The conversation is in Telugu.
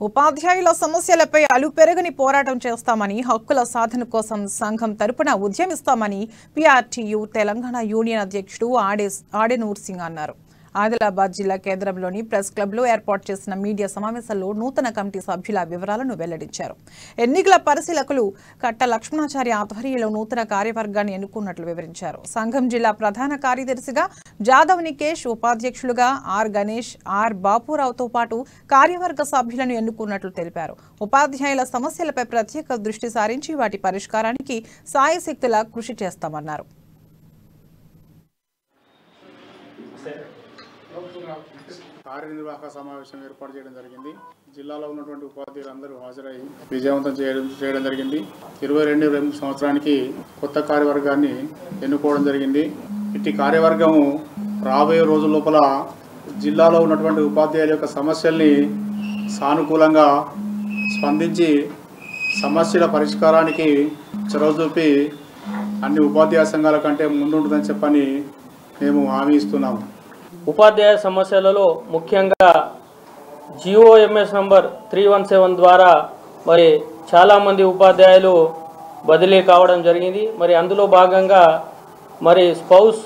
ఉపాధ్యాయుల సమస్యలపై అలుపెరగని పోరాటం చేస్తామని, హక్కుల సాధన కోసం సంఘం తరపున ఉద్యమిస్తామని పీఆర్టీయూ తెలంగాణ యూనియన్ అధ్యక్షుడు ఆడెనూర్ సింగ్ అన్నారు. ఆదిలాబాద్ జిల్లా కేంద్రంలోని ప్రెస్ క్లబ్లో ఏర్పాటు చేసిన మీడియా సమావేశంలో నూతన కమిటీ సభ్యుల వివరాలను వెల్లడించారు. ఎన్నికల పరిశీలకులు కట్ట లక్ష్మణాచారి ఆధ్వర్యంలో నూతన కార్యవర్గాన్ని ఎన్నుకున్నట్లు వివరించారు. సంఘం జిల్లా ప్రధాన కార్యదర్శిగా జాదవ్ నికేష్, ఉపాధ్యక్షులుగా ఆర్ గణేష్, ఆర్ బాపురావుతో పాటు కార్యవర్గ సభ్యులను ఎన్నుకున్నట్లు తెలిపారు. ఉపాధ్యాయుల సమస్యలపై ప్రత్యేక దృష్టి సారించి వాటి పరిష్కారానికి సాయశక్తులా కృషి చేస్తామన్నారు. కార్యనిర్వాహక సమావేశం ఏర్పాటు చేయడం జరిగింది. జిల్లాలో ఉన్నటువంటి ఉపాధ్యాయులందరూ హాజరై విజయవంతం చేయడం జరిగింది. 22-23 సంవత్సరానికి కొత్త కార్యవర్గాన్ని ఎన్నుకోవడం జరిగింది. ఇట్టి కార్యవర్గము రాబోయే రోజుల లోపల జిల్లాలో ఉన్నటువంటి ఉపాధ్యాయుల యొక్క సమస్యల్ని సానుకూలంగా స్పందించి సమస్యల పరిష్కారానికి చొరవ చూపి అన్ని ఉపాధ్యాయ సంఘాల కంటే ముందుంటుందని చెప్పని మేము హామీ ఇస్తున్నాము. ఉపాధ్యాయ సమస్యలలో ముఖ్యంగా జిఓఎంఎస్ నంబర్ 317 ద్వారా మరి చాలామంది ఉపాధ్యాయులు బదిలీ కావడం జరిగింది. మరి అందులో భాగంగా మరి స్పౌస్